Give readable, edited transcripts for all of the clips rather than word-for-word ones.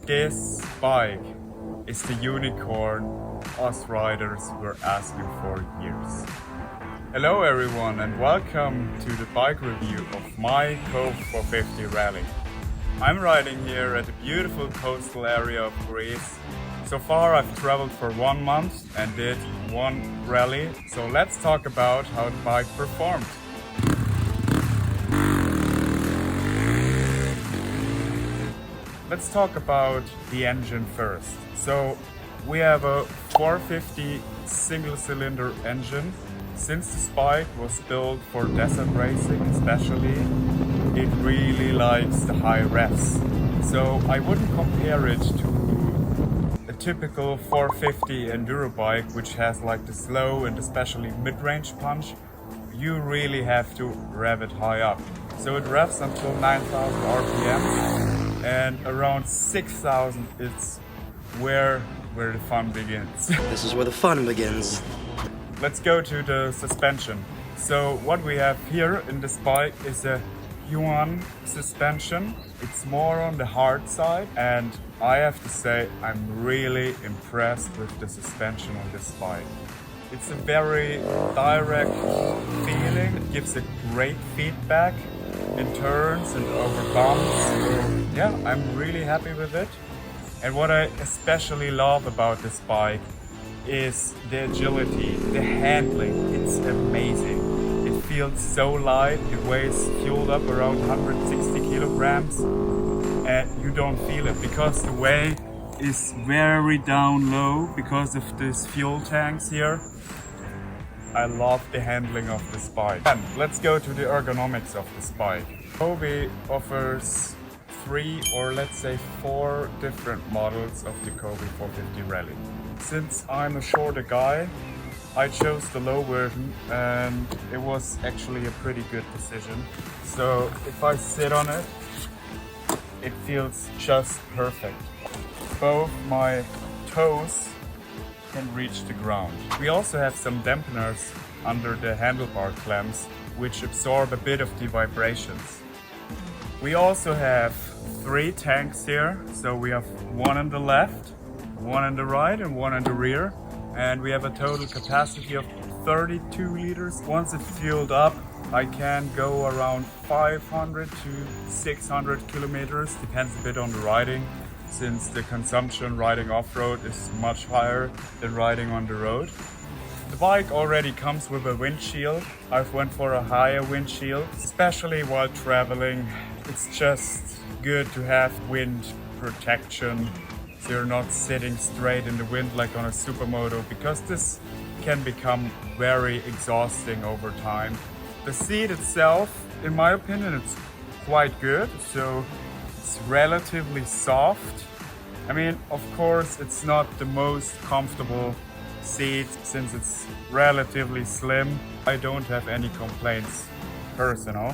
This bike is the unicorn us riders were asking for years. Hello everyone and welcome to the bike review of my Kove 450 rally. I'm riding here at the beautiful coastal area of Greece. So far I've traveled for 1 month and did one rally, so let's talk about how the bike performed. Let's talk about the engine first. So we have a 450 single cylinder engine. Since this bike was built for desert racing especially, it really likes the high revs. So I wouldn't compare it to a typical 450 enduro bike which has like the slow and especially mid-range punch. You really have to rev it high up. So it revs until 9,000 RPM. And around 6,000 it's where the fun begins. This is where the fun begins. Let's go to the suspension. So what we have here in this bike is a Yuan suspension. It's more on the hard side, and I have to say I'm really impressed with the suspension on this bike. It's a very direct feeling. It gives a great feedback in turns and over bumps. So yeah, I'm really happy with it. And what I especially love about this bike is the agility, the handling. It's amazing. It feels so light. It weighs fueled up around 160 kilograms and you don't feel it because the weight is very down low because of these fuel tanks here. I love the handling of this bike. And let's go to the ergonomics of this bike. Kove offers 3 or let's say 4 different models of the Kove 450 Rally. Since I'm a shorter guy, I chose the low version and it was actually a pretty good decision. So if I sit on it, it feels just perfect. Both my toes can reach the ground. We also have some dampeners under the handlebar clamps which absorb a bit of the vibrations. We also have 3 tanks here, so we have one on the left, one on the right and one on the rear, and we have a total capacity of 32 liters. Once it's fueled up, I can go around 500 to 600 kilometers, depends a bit on the riding, since the consumption riding off-road is much higher than riding on the road. The bike already comes with a windshield. I've went for a higher windshield, especially while traveling. It's just good to have wind protection so you're not sitting straight in the wind like on a supermoto, because this can become very exhausting over time. The seat itself, in my opinion, it's quite good. So it's relatively soft. I mean, of course, it's not the most comfortable seat since it's relatively slim. I don't have any complaints personal,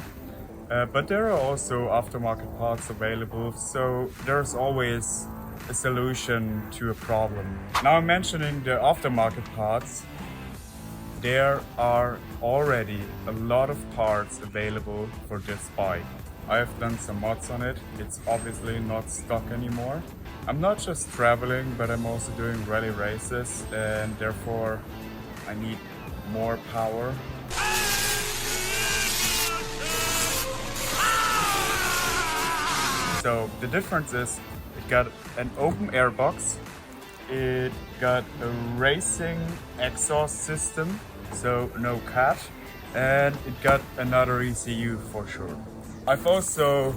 but there are also aftermarket parts available, so there's always a solution to a problem. Now mentioning the aftermarket parts, there are already a lot of parts available for this bike. I have done some mods on it. It's obviously not stock anymore. I'm not just traveling, but I'm also doing rally races, and therefore I need more power. So the difference is it got an open air box, it got a racing exhaust system, so no cat, and it got another ECU for sure. I've also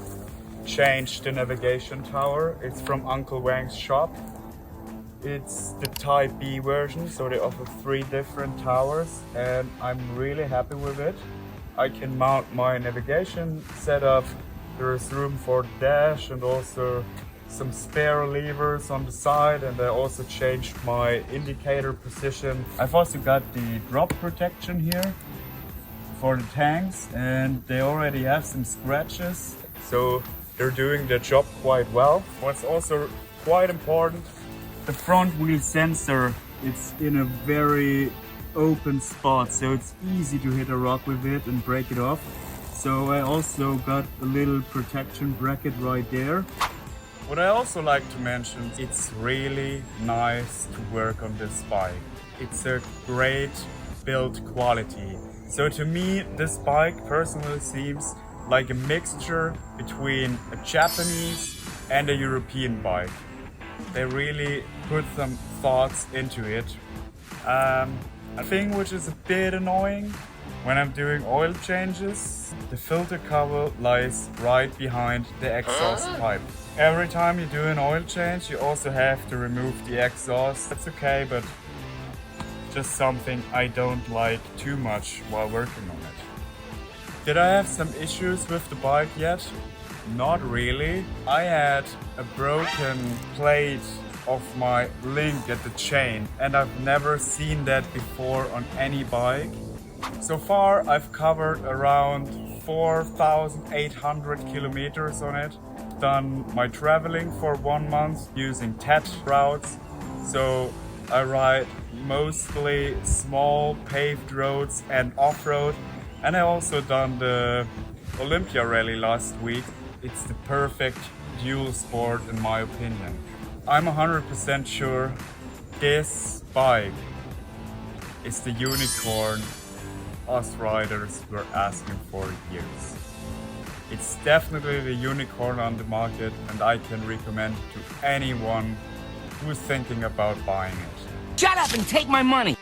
changed the navigation tower. It's from Uncle Wang's shop. It's the Type B version, so they offer 3 different towers and I'm really happy with it. I can mount my navigation setup. There is room for the dash and also some spare levers on the side, and I also changed my indicator position. I've also got the drop protection here for the tanks, and they already have some scratches, so they're doing their job quite well. What's also quite important, the front wheel sensor, it's in a very open spot, so it's easy to hit a rock with it and break it off. So I also got a little protection bracket right there. What I also like to mention, it's really nice to work on this bike. It's a great build quality. So to me, this bike personally seems like a mixture between a Japanese and a European bike. They really put some thoughts into it. A thing which is a bit annoying when I'm doing oil changes, the filter cover lies right behind the exhaust pipe. Every time you do an oil change, you also have to remove the exhaust. That's okay, but just something I don't like too much while working on it. Did I have some issues with the bike yet? Not really. I had a broken plate of my link at the chain, and I've never seen that before on any bike. So far I've covered around 4,800 kilometers on it. Done my traveling for 1 month using TED routes. So I ride mostly small paved roads and off-road, and I also done the Olympia rally last week. It's the perfect dual sport in my opinion. I'm 100% sure this bike is the unicorn us riders were asking for years. It's definitely the unicorn on the market, and I can recommend it to anyone who's thinking about buying it. Shut up and take my money!